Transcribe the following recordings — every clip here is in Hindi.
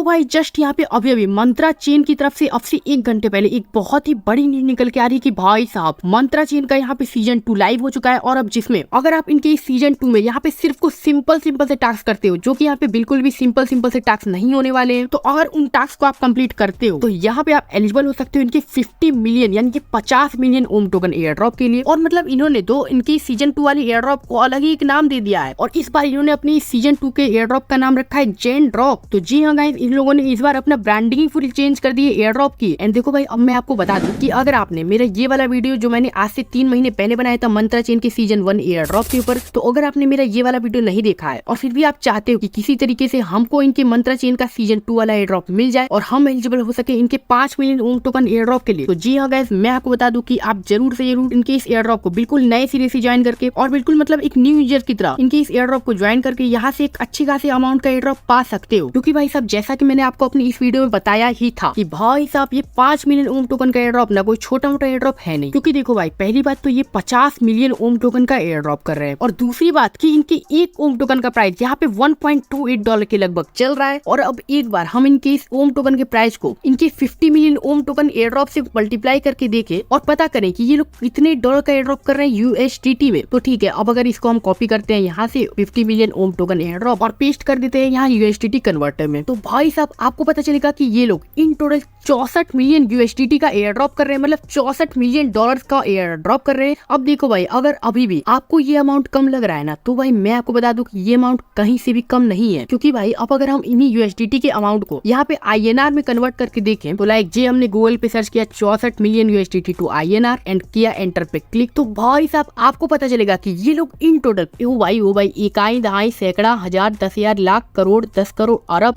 भाई जस्ट यहाँ पे अभी अभी मंत्रा चेन की तरफ से अब से 1 घंटे पहले एक बहुत ही बड़ी न्यूज निकल के आ रही है कि भाई साहब मंत्रा चेन का यहाँ पे सीजन 2 लाइव हो चुका है। और अब जिसमें अगर आप इनके इस सीजन 2 में यहाँ पे सिर्फ को सिंपल से टास्क करते हो, जो कि यहाँ पे बिल्कुल भी सिंपल से टास्क नहीं होने वाले हैं, तो अगर उन टास्क को आप कंप्लीट करते हो तो यहाँ पे आप एलिजिबल हो सकते हो इनके 50 मिलियन यानी कि 50 मिलियन ओम टोकन एयर ड्रॉप के लिए। और मतलब इन्होंने तो इनकी सीजन 2 वाली एयर ड्रॉप को अलग ही एक नाम दे दिया है, और इस बार इन्होंने अपनी सीजन 2 के एयर ड्रॉप का नाम रखा है जेन ड्रॉप। तो जी हाँ गाइस, इन लोगों ने इस बार अपना ब्रांडिंग फुल चेंज कर दी है एयर ड्रॉप की। एंड देखो भाई, अब मैं आपको बता दूं कि अगर आपने मेरा ये वाला वीडियो जो मैंने आज से 3 महीने पहले बनाया था मंत्रा चेन के सीजन 1 एयर ड्रॉप के ऊपर, तो अगर आपने मेरा ये वाला वीडियो नहीं देखा है और फिर भी आप चाहते हो कि किसी तरीके से हमको इनके मंत्रा चेन का सीजन 2 वाला एयर ड्रॉप मिल जाए और हम एलिजिबल हो सके इनके 5 मिलियन ओम टोकन एयर ड्रॉप के लिए, तो जी हाँ गाइस, मैं आपको बता दूं कि आप जरूर से जरूर इनके इस एयर ड्रॉप को बिल्कुल नए सिरे से ज्वाइन करके और बिल्कुल मतलब एक न्यू यूजर की तरह इनके इस एयर ड्रॉप को ज्वाइन करके यहाँ से एक अच्छी खासी अमाउंट का एयर ड्रॉप पा सकते हो। क्योंकि भाई साहब, जैसा कि मैंने आपको अपनी इस वीडियो में बताया ही था कि भाई साहब ये 5 मिलियन ओम टोकन का एयर ड्रॉप ना कोई छोटा मोटा एयर ड्रॉप है नहीं। क्योंकि देखो भाई, पहली बात तो ये 50 मिलियन ओम टोकन का एयर ड्रॉप कर रहे हैं, और दूसरी बात कि इनके एक ओम टोकन का प्राइस यहाँ पे $1.28 के लगभग चल रहा है। और अब एक बार हम इनके इस ओम टोकन के प्राइस को इनके 50 मिलियन ओम टोकन एयर ड्रॉप से मल्टीप्लाई करके देखें और पता करें कि ये लोग कितने डॉलर का एयर ड्रॉप कर रहे हैं USDT में, तो ठीक है, अब अगर इसको हम कॉपी करते हैं यहाँ से 50 मिलियन ओम टोकन एयर ड्रॉप और पेस्ट कर देते हैं यहाँ USDT कन्वर्टर में, तो भाई साहब आपको पता चलेगा कि ये लोग इन टोटल 64 मिलियन USDT का एयर ड्रॉप कर रहे हैं, मतलब 64 मिलियन डॉलर का एयर ड्रॉप कर रहे हैं। अब देखो भाई, अगर अभी भी आपको ये अमाउंट कम लग रहा है ना, तो भाई मैं आपको बता दूं कि ये अमाउंट कहीं से भी कम नहीं है। क्योंकि भाई अब अगर हम इन्हीं USDT के अमाउंट को यहाँ पे INR में कन्वर्ट करके देखें, तो लाइक जे हमने गूगल पे सर्च किया 64 million USDT to INR and किया एंटर पे क्लिक, तो भाई साहब आपको पता चलेगा कि ये लोग इन टोटल ओ भाई इकाई दहाई सैकड़ा हजार 10,000 लाख करोड़ 10 करोड़ अरब,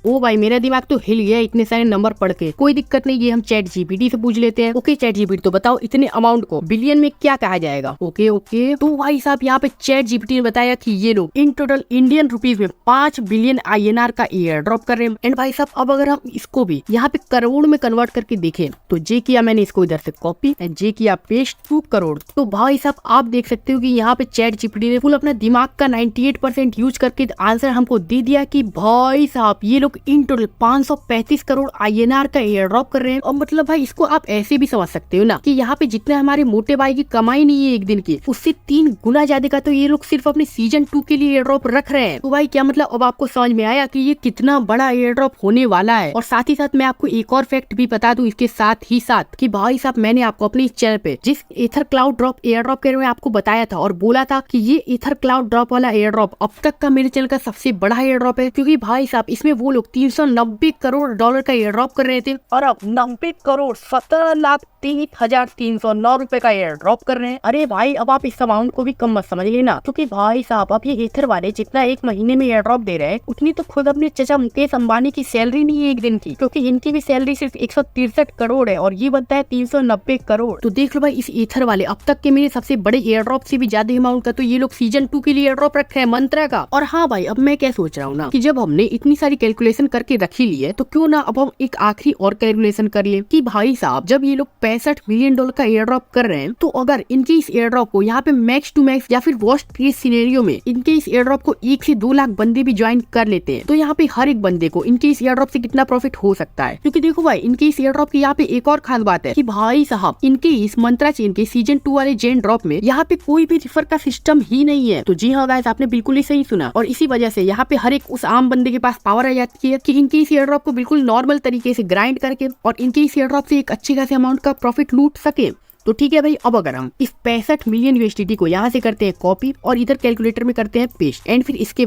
ओ भाई मेरा दिमाग तो हिल गया इतने सारे नंबर पढ़ के। कोई दिक्कत नहीं, ये हम चैट जीपीटी से पूछ लेते हैं। ओके चैट जीपीटी, तो बताओ इतने अमाउंट को बिलियन में क्या कहा जाएगा। ओके तो भाई साहब यहाँ पे चैट जीपीटी ने बताया कि ये लोग इन टोटल इंडियन रुपीज में 5 बिलियन INR का एयर ड्रॉप कर रहे हैं। एंड भाई साहब अब अगर हम इसको भी यहाँ पे करोड़ में कन्वर्ट करके देखें, तो जे किया मैंने इसको इधर से कॉपी एंड जे किया पेस्ट टू करोड़, तो भाई साहब आप देख सकते हो कि यहाँ पे चैट जीपीटी ने फुल अपना दिमाग का 98% यूज करके आंसर हमको दे दिया कि भाई साहब ये लोग इन टोटल 535 करोड़ INR का एयर ड्रॉप कर रहे हैं। और मतलब भाई इसको आप ऐसे भी समझ सकते हो ना कि यहाँ पे जितने हमारे मोटे भाई की कमाई नहीं है एक दिन की, उससे 3 गुना ज्यादा का तो ये लोग सिर्फ अपने सीजन 2 के लिए एयर ड्रॉप रख रहे हैं। तो भाई क्या मतलब अब आपको समझ में आया कि ये कितना बड़ा एयर ड्रॉप होने वाला है। और साथ ही साथ मैं आपको एक और फैक्ट भी बता दूं इसके साथ ही साथ कि भाई साहब मैंने आपको अपने इस चैनल पे जिस एथर क्लाउड ड्रॉप एयर ड्रॉप के बारे में आपको बताया था और बोला था कि ये एथर क्लाउड ड्रॉप वाला एयर ड्रॉप अब तक का मेरे चैनल का सबसे बड़ा एयर ड्रॉप है। क्योंकि भाई साहब इसमें वो लोग 390 करोड़ डॉलर का एयर ड्रॉप कर रहे थे, और अब 90 करोड़ 17,0309 रुपए का एयर ड्रॉप कर रहे हैं। अरे भाई अब आप इस अमाउंट को भी कम मत समझ लेना, क्योंकि भाई साहब अब ये एथर वाले जितना एक महीने में एयर ड्रॉप दे रहे हैं उतनी तो खुद अपने चचा मुकेश अंबानी की सैलरी नहीं है एक दिन की, क्योंकि इनकी भी सैलरी सिर्फ 163 करोड़ है और ये बनता है 390 करोड़। तो देख लो भाई, इस एथर वाले अब तक के मेरे सबसे बड़े एयर ड्रॉप से भी ज्यादा अमाउंट का तो ये लोग सीजन 2 के लिए एयर ड्रॉप रखे हैं मंत्रा का। और हाँ भाई, अब मैं क्या सोच रहा हूँ ना कि जब हमने इतनी सारी कैलकुलेशन करके रखी ली है, तो क्यों ना अब हम एक आखिरी और कैलकुलेशन कर ले कि भाई साहब जब ये लोग 65 मिलियन डॉलर का एयर ड्रॉप कर रहे हैं, तो अगर इनके इस एयर ड्रॉप को यहाँ पे मैक्स टू मैक्स या फिर वर्स्ट केस सिनेरियो में इनके इस एयर ड्रॉप को 1 से 2 लाख बंदे भी ज्वाइन कर लेते हैं, तो यहाँ पे हर एक बंदे को इनके इस एयर ड्रॉप से कितना प्रॉफिट हो सकता है। क्योंकि देखो भाई, इनके इस एयर ड्रॉप की यहाँ पे एक और खास बात है कि भाई साहब इनके इस मंत्रा चेन के सीजन 2 वाले जेन ड्रॉप में यहाँ पे कोई भी रिफर का सिस्टम ही नहीं है। तो जी हाँ गाइस, आपने बिल्कुल ही सही सुना, और इसी वजह से यहाँ पे हर एक उस आम बंदे के पास पावर आ जाती है कि इनके इस एयर ड्रॉप को बिल्कुल नॉर्मल तरीके से ग्राइंड करके और इनके इस एयर ड्रॉप से एक अच्छे खासे अमाउंट का प्रॉफिट लूट सके। तो ठीक है भाई, अब अगर हम इस 65 मिलियन USDT को यहाँ से करते हैं कॉपी और इधर कैलकुलेटर में करते हैं पेस्ट, एंड फिर इसके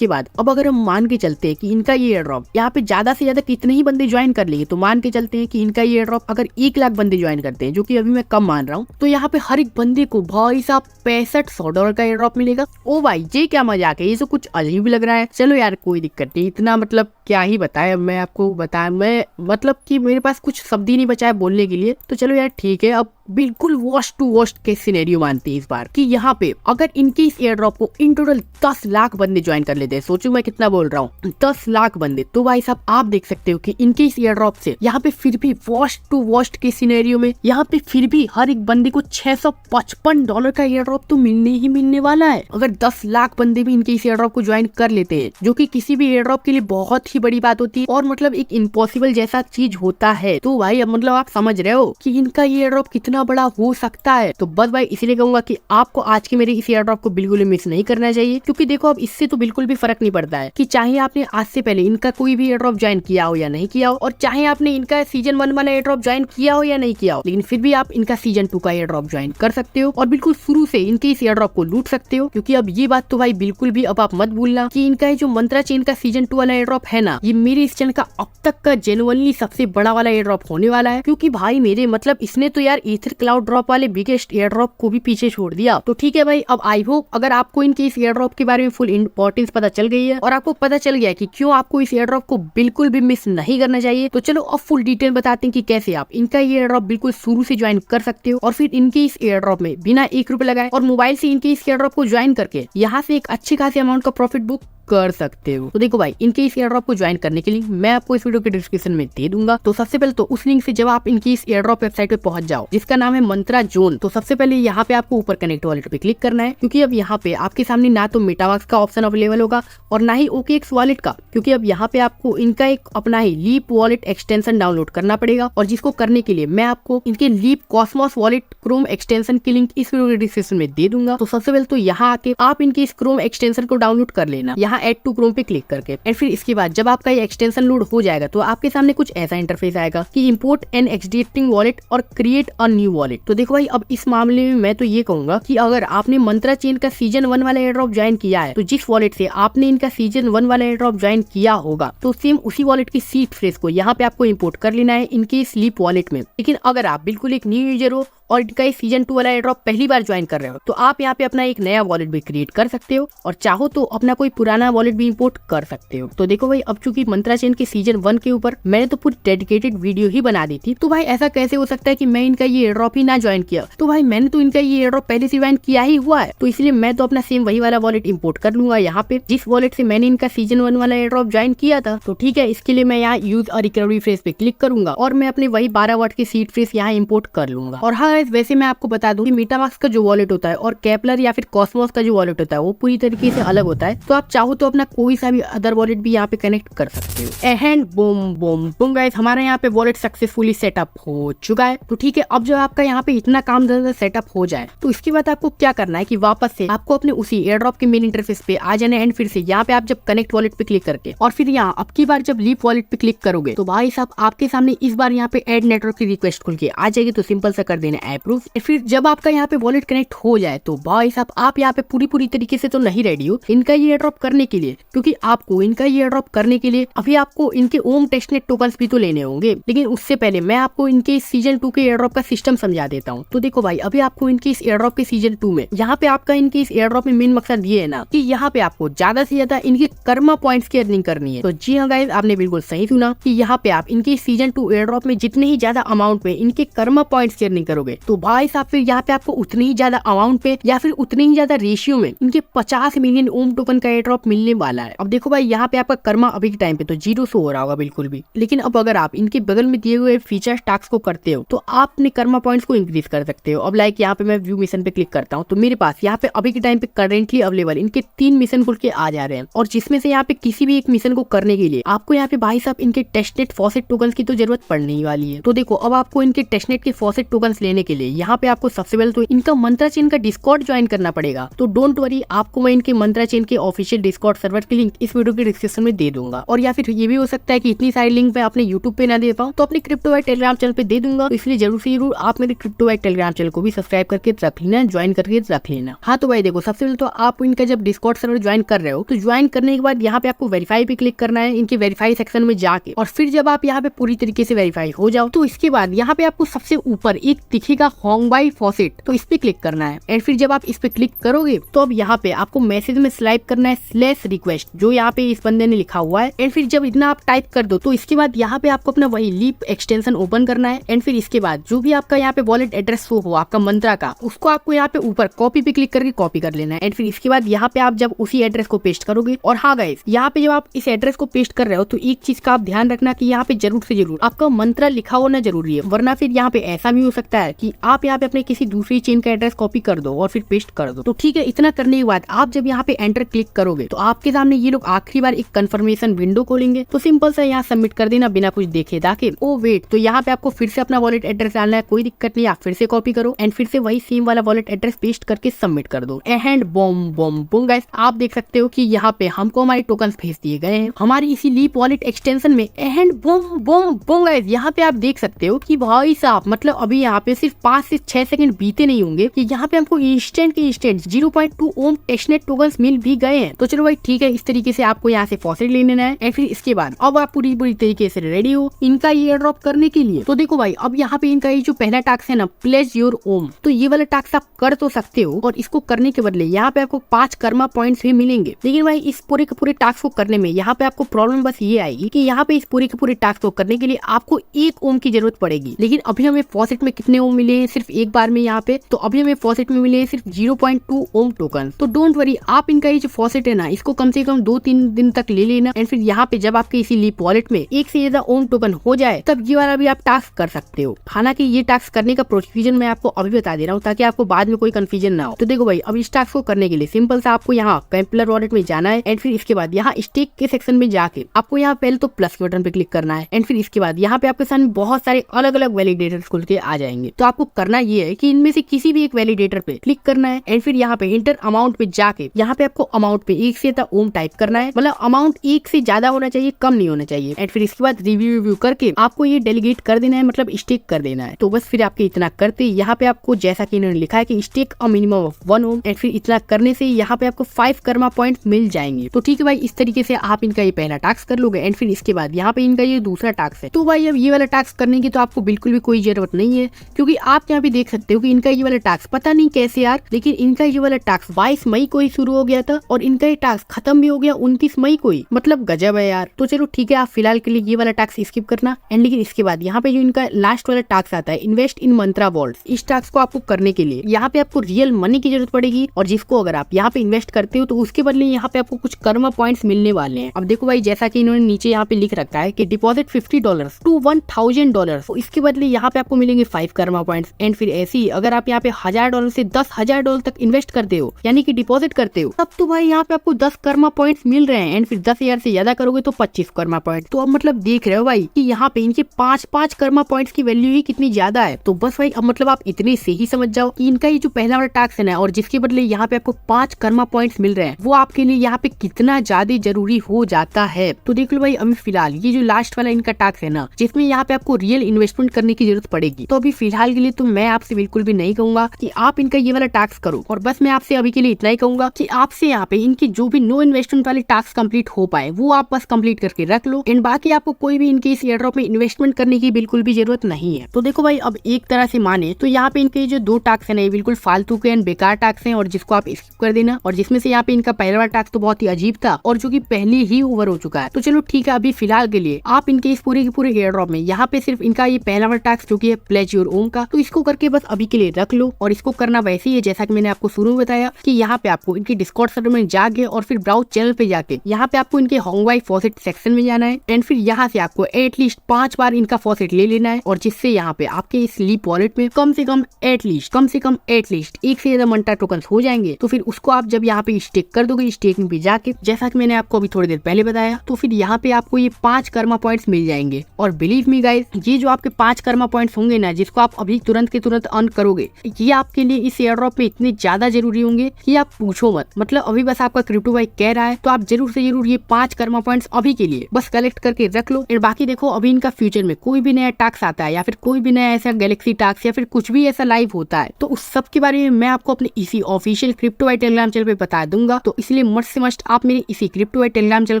बाद अब अगर हम मान के चलते हैं कि इनका ये एयर ड्रॉप यहाँ पे ज्यादा से ज्यादा कितने ही बंदे ज्वाइन कर लेंगे, तो मान के चलते हैं कि इनका ये एयर ड्रॉप अगर 1 लाख बंदे ज्वाइन करते हैं, जो कि अभी मैं कम मान रहा हूँ, तो यहाँ पे हर एक बंदे को भाई साहब $6500 का एयर ड्रॉप मिलेगा। ओ भाई ये क्या मजाक है, ये तो कुछ अजीब लग रहा है। चलो यार कोई दिक्कत नहीं, इतना मतलब क्या ही बताया, मैं आपको बताया, मैं मतलब कि मेरे पास कुछ शब्द ही नहीं बचा है बोलने के लिए। तो चलो यार ठीक है, अब बिल्कुल worst to worst case scenario मानते हैं इस बार कि यहाँ पे अगर इनके इस एयर ड्रॉप को इन टोटल 10 लाख बंदे ज्वाइन कर लेते हैं। सोचो मैं कितना बोल रहा हूँ, 10 लाख बंदे। तो भाई साहब आप देख सकते हो कि इनके इस एयर ड्रॉप से यहाँ पे फिर भी वर्स्ट टू वर्स्ट के सिनेरियो में यहाँ पे फिर भी हर एक बंदे को $655 का एयर ड्रॉप तो मिलने ही मिलने वाला है। अगर 10 लाख बंदे भी इनके इस एयर ड्रॉप को ज्वाइन कर लेते हैं, जो कि किसी भी एयर ड्रॉप के लिए बहुत ही बड़ी बात होती है और मतलब एक इम्पॉसिबल जैसा चीज होता है। तो भाई अब मतलब आप समझ रहे हो कि इनका ये एयर ड्रॉप कितना बड़ा हो सकता है। तो बस भाई इसीलिए कहूंगा कि आपको आज के मेरे इस एयर ड्रॉप को बिल्कुल भी मिस नहीं करना चाहिए, क्योंकि देखो अब इससे तो बिल्कुल भी फर्क नहीं पड़ता है कि चाहे आपने आज से पहले इनका कोई भी एयर ड्रॉप ज्वाइन किया हो या नहीं किया हो, और चाहे आपने इनका सीजन 1 वाला एयर ड्रॉप ज्वाइन किया हो या नहीं किया हो, लेकिन फिर भी आप इनका सीजन 2 का एयर ड्रॉप ज्वाइन कर सकते हो और बिल्कुल शुरू से इनके इस एयर ड्रॉप को लूट सकते हो। क्योंकि अब ये बात तो भाई बिल्कुल भी अब आप मत भूलना कि इनका जो मंत्रा चेन का सीजन 2 वाला एयर ड्रॉप है ना, ये मेरे इस चैनल का अब तक का जेन्युइनली सबसे बड़ा वाला एयर ड्रॉप होने वाला है। क्योंकि भाई मेरे मतलब इसने तो यार ईथर क्लाउड ड्रॉप वाले बिगेस्ट एयर ड्रॉप को भी पीछे छोड़ दिया। तो ठीक है भाई, अब आई होप अगर आपको इनके इस एयर ड्रॉप के बारे में फुल इंपॉर्टेंस पता चल गई है और आपको पता चल गया कि क्यों आपको इस एयर ड्रॉप को बिल्कुल भी मिस नहीं करना चाहिए। तो चलो अब फुल डिटेल बताते हैं कि कैसे आप इनका ये एयर ड्रॉप बिल्कुल शुरू से ज्वाइन कर सकते हो और फिर इनके इस एयर ड्रॉप में बिना ₹1 लगाए और मोबाइल से इनके इस एयर ड्रॉप को ज्वाइन करके यहाँ से एक अच्छी खासी अमाउंट का प्रॉफिट बुक कर सकते हो। तो देखो भाई, इनके इस एयर ड्रॉप को ज्वाइन करने के लिए मैं आपको इस वीडियो के डिस्क्रिप्शन में दे दूंगा। तो सबसे पहले तो उस लिंक से जब आप इनकी इस एयर ड्रॉप वेबसाइट पे पहुंच जाओ जिसका नाम है मंत्रा जोन, तो सबसे पहले यहाँ पे आपको ऊपर कनेक्ट वॉलेट पे क्लिक करना है। क्योंकि अब यहाँ पे आपके सामने ना तो मेटामास्क का ऑप्शन अवेलेबल होगा और ना ही OKX वॉलेट का, क्योंकि अब यहाँ पे आपको इनका एक अपना ही लीप वॉलेट एक्सटेंशन डाउनलोड करना पड़ेगा। और जिसको करने के लिए मैं आपको इनके Leap Cosmos wallet Chrome extension की लिंक इस वीडियो के डिस्क्रिप्शन में दे दूंगा। तो सबसे पहले तो यहाँ आके आप इनके इस क्रोम एक्सटेंशन को डाउनलोड कर लेना, यहाँ एड टू क्रोम पे क्लिक करके। और फिर इसके बाद जब आपका ये एक्सटेंशन लोड हो जाएगा तो आपके सामने कुछ ऐसा इंटरफेस आएगा कि इंपोर्ट एन एक्जिस्टिंग वॉलेट और क्रिएट अ न्यू वॉलेट। तो देखो भाई, अब इस मामले में मैं तो ये कहूंगा कि अगर आपने मंत्रा चेन का सीजन 1 वाला एयर ड्रॉप ज्वाइन किया है, तो जिस वॉलेट से आपने इनका सीजन 1 वाला एयर ड्रॉप ज्वाइन किया होगा, तो सेम उसी वॉलेट की सीड फ्रेज को यहाँ पे आपको इंपोर्ट कर लेना है इनके स्लीप वॉलेट में। लेकिन अगर आप बिल्कुल एक न्यू यूजर हो और इनका सीजन 2 वाला एयर ड्रॉप पहली बार ज्वाइन कर रहे हो, तो आप यहाँ पे अपना एक नया वॉलेट भी क्रिएट कर सकते हो और चाहो तो अपना कोई पुराना वॉलेट भी इंपोर्ट कर सकते हो। तो देखो भाई, अब चूंकि मंत्रा चेन के सीजन 1 के ऊपर मैंने तो पूरी डेडिकेटेड वीडियो ही बना दी थी, तो भाई ऐसा कैसे हो सकता है कि मैं इनका ये एयर ड्रॉप ही ना ज्वाइन किया। तो भाई मैंने तो इनका ये एयर ड्रॉप पहले से ज्वाइन किया ही हुआ है, तो इसलिए मैं तो अपना सेम वही वाला वॉलेट इंपोर्ट कर लूंगा यहाँ पे जिस वॉलेट से मैंने इनका सीजन 1 वाला एयर ड्रॉप ज्वाइन किया था। तो ठीक है, इसके लिए मैं यहाँ यूज और रिकवरी फ्रेज पे क्लिक करूंगा और मैं अपने वही 12 वाट की सीड फ्रेज यहाँ इंपोर्ट कर लूंगा। और हाँ, वैसे मैं आपको बता दूं कि मेटामास्क का जो वॉलेट होता है और केपलर या फिर कॉस्मोस का जो वॉलेट होता है वो पूरी तरीके से अलग होता है। तो आप चाहो तो अपना कोई सा भी अदर वॉलेट भी यहाँ पे कनेक्ट कर सकते हो। And boom boom boom guys, हमारा यहाँ पे वॉलेट सक्सेसफुली सेटअप हो चुका है। तो ठीक है, अब जब आपका यहाँ पे इतना काम ज्यादा सेटअप हो जाए तो इसके बाद आपको क्या करना है कि वापस से आपको अपने उसी एयर ड्रॉप के मेन इंटरफेस पे आ जाना है। एंड फिर से यहाँ पे आप जब कनेक्ट वॉलेट पे क्लिक करके और फिर यहाँ अब की बार जब लीप वॉलेट पे क्लिक करोगे तो भाई साहब आपके सामने इस बार यहाँ पे एड नेटवर्क की रिक्वेस्ट खुल के आ जाएगी। तो सिंपल सा कर देना अप्रूव। फिर जब आपका यहाँ पे वॉलेट कनेक्ट हो जाए तो भाई साहब आप यहाँ पे पूरी तरीके से तो नहीं रेडी हो इनका ये एयर ड्रॉप करने के लिए, क्योंकि आपको इनका ये एयर ड्रॉप करने के लिए अभी आपको इनके ओम टेस्टनेट टोकन्स भी तो लेने होंगे। लेकिन उससे पहले मैं आपको इनके सीजन 2 के एयर ड्रॉप का सिस्टम समझा देता हूँ। तो देखो भाई, अभी आपको इनके इस एयर ड्रॉप के सीजन 2 में यहाँ पे आपका इनके इस एयर ड्रॉप में मेन मकसद ये है ना कि यहाँ पे आपको ज्यादा से ज्यादा इनके कर्मा पॉइंट्स की अर्निंग करनी है। तो जी हाँ गाइस, आपने बिल्कुल सही सुना कि यहाँ पे आप इनके सीजन 2 एयर ड्रॉप में जितने ही ज्यादा अमाउंट में इनके कर्मा पॉइंट्स की अर्निंग करोगे तो भाई साहब फिर यहाँ पे आपको उतनी ही ज्यादा अमाउंट पे या फिर उतनी ही ज्यादा रेशियो में इनके 50 मिलियन ओम टोकन का एयर ड्रॉप मिलने वाला है। अब देखो भाई, यहाँ पे आपका कर्मा अभी के टाइम पे तो 0 शो हो रहा होगा बिल्कुल भी, लेकिन अब अगर आप इनके बगल में दिए हुए फीचर टास्क को करते हो तो आप अपने कर्मा पॉइंट्स को इंक्रीज कर सकते हो। अब लाइक यहाँ पे मैं व्यू मिशन पे क्लिक करता हूँ तो मेरे पास यहाँ पे अभी के टाइम पे करेंटली अवेलेबल इनके 3 मिशन खुल के आ जा रहे हैं और जिसमें से यहाँ पे किसी भी एक मिशन को करने के लिए आपको यहाँ पे भाई साहब इनके टेस्टनेट फॉसेट टोकन्स की तो जरूरत पड़ने ही वाली है। तो देखो, अब आपको इनके टेस्टनेट के फॉसेट टोकन्स लेने के लिए यहाँ पे आपको सबसे पहले तो इनका मंत्रा चेन का डिस्कॉर्ड ज्वाइन करना पड़ेगा। तो डोंट वरी, आपको मैं इनके मंत्रा चेन के ऑफिशियल डिस्कॉर्ड सर्वर की लिंक इस वीडियो के डिस्क्रिप्शन में दे दूंगा। और या फिर ये भी हो सकता है कि इतनी सारी लिंक मैं अपने यूट्यूब पे ना दे पाऊँ तो अपने क्रिप्टो वाइट टेलीग्राम चैनल पे दे दूंगा। तो इसलिए जरूर से जरूर आप मेरे क्रिप्टो वाइट टेलीग्राम चैनल को भी सब्सक्राइब करके रख लेना, ज्वाइन करके रख लेना। हाँ तो भाई देखो, सबसे पहले तो आप इनका जब डिस्कॉर्ड सर्वर ज्वाइन कर रहे हो तो ज्वाइन करने के बाद यहाँ पे आपको वेरीफाई पे क्लिक करना है इनके वेरीफाई सेक्शन में जाके। और फिर जब आप यहाँ पे पूरी तरीके से वेरीफाई हो जाओ तो इसके बाद यहाँ पे आपको सबसे ऊपर एक दिखेगा दिखेगा होंगबाई फॉसेट, तो इस पे क्लिक करना है। एंड फिर जब आप इस पे क्लिक करोगे तो अब यहाँ पे आपको मैसेज में स्वाइप करना है /request, जो यहाँ पे इस बंदे ने लिखा हुआ है। एंड फिर जब इतना आप टाइप कर दो तो इसके बाद यहाँ पे आपको अपना वही लीप एक्सटेंशन ओपन करना है। एंड फिर इसके बाद जो भी आपका यहाँ पे वॉलेट एड्रेस हो आपका मंत्रा का, उसको आपको यहाँ पे ऊपर कॉपी पे क्लिक करके कॉपी कर लेना है। एंड फिर इसके बाद यहाँ पे आप जब उसी एड्रेस को पेस्ट करोगे, और हाँ गाइस, यहाँ पे जब आप इस एड्रेस को पेस्ट कर रहे हो तो एक चीज का आप ध्यान रखना कि यहाँ पे जरूर से जरूर आपका मंत्रा लिखा होना जरूरी है, वरना फिर यहाँ पे ऐसा भी हो सकता है कि आप यहाँ पे अपने किसी दूसरी चेन का एड्रेस कॉपी कर दो और फिर पेस्ट कर दो। तो ठीक है, इतना करने के बाद आप जब यहाँ पे एंटर क्लिक करोगे तो आपके सामने ये लोग आखिरी बार एक कंफर्मेशन विंडो खोलेंगे। तो सिंपल सा यहाँ सबमिट कर देना बिना कुछ देखे दाखे। ओ वेट, तो यहाँ पे आपको फिर से अपना वॉलेट एड्रेस डालना है, कोई दिक्कत नहीं, आप फिर से कॉपी करो एंड फिर से वही सेम वाला वॉलेट एड्रेस पेस्ट करके सबमिट कर दो। And bomb bomb bomb guys, आप देख सकते हो कि यहाँ पे हमको हमारे टोकन्स भेज दिए गए हैं हमारी इसी लीप वॉलेट एक्सटेंशन में। And bomb bomb bomb guys, यहाँ पे आप देख सकते हो कि भाई साहब मतलब अभी यहाँ पे सिर्फ 5 से 6 सेकंड बीते नहीं होंगे कि यहाँ पे हमको इंस्टेंट 0.2 ओम टेस्टनेट टोकन्स मिल भी गए हैं। तो चलो भाई ठीक है, इस तरीके से आपको यहाँ से फॉसेट ले लेना है। एंड फिर इसके बाद अब आप पूरी तरीके से रेडी हो इनका ये एयर ड्रॉप करने के लिए। तो देखो भाई, अब यहाँ पे इनका ये जो पहला टास्क है ना, प्लेज योर ओम, तो ये वाला टास्क आप कर तो सकते हो, और इसको करने के बदले यहाँ पे आपको 5 कर्मा पॉइंट्स भी मिलेंगे। लेकिन भाई इस पूरे के पूरे टास्क को करने में यहाँ पे आपको प्रॉब्लम बस ये आएगी कि यहाँ पे इस पूरे के पूरे टास्क को करने के लिए आपको 1 ओम की जरूरत पड़ेगी। लेकिन अभी हमें फॉसेट में कितने ओम मिले हैं सिर्फ एक बार में यहाँ पे, तो अभी हमें फॉसेट में मिले हैं सिर्फ 0.2 ओम टोकन। तो डोंट वरी, आप इनका ये जो फॉसेट है ना, इसको कम से कम 2-3 दिन तक ले लेना। एंड फिर यहाँ पे जब आपके इसी लीप वॉलेट में 1 से ज्यादा ओम टोकन हो जाए तब ये वाला भी आप टास्क कर सकते हो। हालांकि ये टास्क करने का प्रोसीजर मैं आपको अभी बता दे रहा हूँ ताकि आपको बाद में कोई कंफ्यूजन ना हो। तो देखो भाई, अब इस टास्क को करने के लिए सिंपल सा आपको यहाँ कैंपलर वॉलेट में जाना है। एंड फिर इसके बाद यहाँ स्टेक के सेक्शन में जाके आपको यहाँ पहले तो प्लस के बटन पे क्लिक करना है। एंड फिर इसके बाद यहाँ पे आपके सामने बहुत सारे अलग अलग वैलिडेटर्स खुल के आ जाएंगे। तो आपको करना ये है कि इनमें से किसी भी एक वैलिडेटर पे क्लिक करना है। एंड फिर यहाँ पे इंटर अमाउंट पे जाके यहाँ पे आपको अमाउंट पे 1 से ज्यादा ओम टाइप करना है, मतलब अमाउंट 1 से ज्यादा होना चाहिए, कम नहीं होना चाहिए। एंड फिर इसके बाद रिव्यू करके आपको ये डेलीगेट कर देना है, मतलब स्टेक कर देना है। तो बस फिर आपके इतना करते यहाँ पे आपको जैसा कि इन्होंने लिखा है कि स्टेक अ मिनिमम ऑफ 1 ओम। एंड फिर इतना करने से यहाँ पे आपको 5 कर्मा पॉइंट मिल जाएंगे। तो ठीक है भाई, इस तरीके से आप इनका ये पहला टास्क कर लोगे। एंड फिर इसके बाद यहाँ पे इनका ये दूसरा टास्क है। तो भाई अब ये वाला टास्क करने की तो आपको बिल्कुल भी कोई जरूरत नहीं है, क्योंकि आप यहाँ पे देख सकते हो कि इनका ये वाला टास्क पता नहीं कैसे यार, लेकिन इनका ये वाला टास्क 22 मई को ही शुरू हो गया था और इनका ये टास्क खत्म भी हो गया 29 मई को ही, मतलब गजब है यार। तो चलो ठीक है, आप फिलहाल के लिए ये वाला टास्क स्किप करना। एंड लेकिन इसके बाद यहाँ पे जो इनका लास्ट वाला टास्क आता है, इन्वेस्ट इन मंत्रा वॉल्ट, इस टास्क को आपको करने के लिए यहाँ पे आपको रियल मनी की जरूरत पड़ेगी, और जिसको अगर आप यहाँ पे इन्वेस्ट करते हो तो उसके बदले यहाँ पे आपको कुछ कर्मा पॉइंट्स मिलने वाले हैं। अब देखो भाई, जैसा कि इन्होंने नीचे यहाँ पे लिख रखा है कि डिपॉजिट $50 to $1000, तो इसके बदले यहाँ पे आपको मिलेंगे 5 कर्मा पॉइंट्स। एंड फिर ऐसे ही अगर आप यहाँ पे $1000 से $10,000 तक इन्वेस्ट करते हो, यानी कि डिपॉजिट करते हो, तब तो भाई यहाँ पे आपको 10 कर्मा पॉइंट्स मिल रहे हैं। एंड फिर 10,000 से ज्यादा करोगे तो 25 कर्मा पॉइंट। तो अब मतलब देख रहे हो भाई कि यहाँ पे इनके 5-5 कर्मा पॉइंट्स की वैल्यू ही कितनी ज्यादा है। तो बस भाई अब मतलब आप इतने से ही समझ जाओ कि इनका ये जो पहला वाला टास्क है ना, और जिसके बदले यहाँ पे आपको 5 कर्मा पॉइंट्स मिल रहे हैं, वो आपके लिए यहाँ पे कितना ज्यादा जरूरी हो जाता है। तो देख लो भाई, अभी फिलहाल ये जो लास्ट वाला इनका टास्क है ना, जिसमें यहाँ पे आपको रियल इन्वेस्टमेंट करने की जरूरत पड़ेगी, तो अभी फिलहाल के लिए तो मैं आपसे बिल्कुल भी नहीं कहूंगा कि आप इनका ये वाला टास्क करो। और बस मैं आपसे अभी के लिए इतना ही कहूंगा कि आपसे यहाँ पे इनकी जो भी नो इन्वेस्टमेंट वाले टास्क कंप्लीट हो पाए वो आप बस कंप्लीट करके रख लो। एंड बाकी आपको कोई भी इनके इस एयर ड्रॉप में इन्वेस्टमेंट करने की बिल्कुल भी जरूरत नहीं है। तो देखो भाई, अब एक तरह से माने तो यहाँ पे इनके जो 2 टास्क है ना, बिल्कुल फालतू के एंड बेकार टास्क हैं, और जिसको आप स्किप कर देना। और जिसमें से यहाँ पे इनका पहला वाला टास्क तो बहुत ही अजीब था और जो कि पहले ही ओवर हो चुका है। तो चलो ठीक है, अभी फिलहाल के लिए आप इनके इस पूरे के पूरे एयर ड्रॉप में यहाँ पे सिर्फ इनका ये पहला वाला टास्क जो कि है प्लेज योर ओम का, तो इसको करके बस अभी के लिए रख लो। और इसको करना वैसे ही है जैसा कि मैंने आपको शुरू में बताया कि यहाँ पे आपको इनके डिस्कॉर्ड सर्वर में जाके और फिर ब्राउज चैनल पे जाके यहाँ पे आपको इनके होंगबाई फॉसेट सेक्शन में जाना है। एंड फिर यहाँ से आपको एटलीस्ट 5 बार इनका फॉसेट ले लेना है, और जिससे यहाँ पे आपके इस लीप वॉलेट में कम से कम एटलीस्ट 1 से ज्यादा मंत्रा टोकन हो जाएंगे। तो फिर उसको आप जब यहाँ पे स्टेक कर दोगे, स्टेकिंग पे जाके जैसा कि मैंने आपको अभी थोड़ी देर पहले बताया, तो फिर यहाँ पे आपको ये 5 कर्मा पॉइंट्स मिल जाएंगे। और बिलीव मी गाइस, ये जो आपके 5 कर्मा पॉइंट्स होंगे ना, जिसको आप अभी तुरंत के तुरंत अर्न करोगे, ये आपके लिए इस एयर ड्रॉप में इतने ज्यादा जरूरी होंगे कि आप पूछो मत। मतलब अभी बस आपका क्रिप्टो भाई कह रहा है तो आप जरूर से जरूर ये 5 कर्मा पॉइंट्स अभी के लिए बस कलेक्ट करके रख लो। और बाकी देखो, अभी इनका फ्यूचर में कोई भी नया टास्क आता है या फिर कोई भी नया ऐसा गैलेक्सी टास्क या फिर कुछ भी ऐसा लाइव होता है, तो उस सब के बारे में मैं आपको अपने इसी ऑफिशियल क्रिप्टो भाई टेलीग्राम चैनल पे बता दूंगा। तो इसलिए मस्ट से मस्ट आप मेरे इसी क्रिप्टो भाई टेलीग्राम चैनल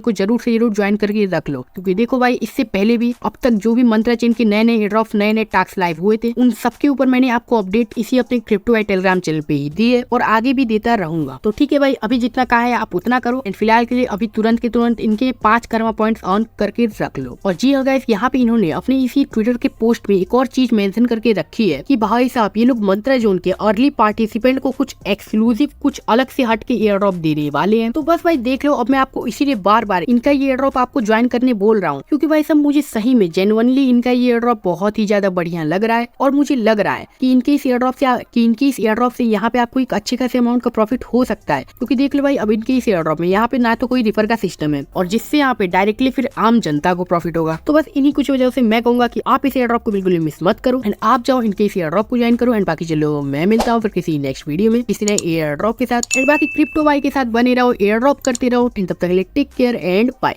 को जरूर से जरूर ज्वाइन करके रख लो, क्योंकि देखो भाई, इससे पहले भी अब तक जो भी मंत्रा चेन के नए एयर ड्रॉप नए टास्क लाइव हुए थे, उन सबके ऊपर मैंने आपको अपडेट इसी अपने क्रिप्टो बाई टेलीग्राम चैनल पे ही दी है और आगे भी देता रहूंगा। तो ठीक है भाई, अभी जितना कहा है आप उतना करो एंड फिलहाल के लिए अभी तुरंत के तुरंत इनके 5 कर्मा पॉइंट्स ऑन करके रख लो। और जी हाँ गाइस, यहाँ पे इन्होंने अपने इसी ट्विटर के पोस्ट में एक और चीज मेंशन करके रखी है कि भाई साहब ये लोग मंत्रा जोन के अर्ली पार्टिसिपेंट को कुछ एक्सक्लूसिव, कुछ अलग से हट के एयर ड्रॉप देने वाले हैं। तो बस भाई देख लो, अब मैं आपको इसीलिए बार बार इनका ये एयर ड्रॉप आपको ज्वाइन करने बोल रहा हूँ, क्योंकि भाई साहब मुझे सही में जेन्युइनली इनका ये एयर ड्रॉप बहुत ही ज्यादा बढ़िया लग रहा है और मुझे लग रहा है कि इनके इस एयर ड्रॉप से यहाँ पे आपको एक अच्छे खासे अमाउंट का प्रॉफिट हो सकता है। क्योंकि देख लो भाई, अब इनके इस एयर ड्रॉप में यहाँ पे ना तो कोई रिफर का सिस्टम है और जिससे यहाँ पे डायरेक्टली फिर आम जनता को प्रॉफिट होगा। तो बस इन्हीं कुछ वजह से मैं कहूंगा कि आप इस एयर ड्रॉप को बिल्कुल भी मिस मत करो एंड आप जाओ इनके इस एयर ड्रॉप को ज्वाइन करो। एंड बाकी चलो मैं मिलता हूँ फिर किसी नेक्स्ट वीडियो में किसी नए एयर ड्रॉप के साथ। एंड बाकी क्रिप्टो भाई के साथ बने रहो, एयर ड्रॉप करते रहो। तब तक के लिए टेक केयर एंड बाय।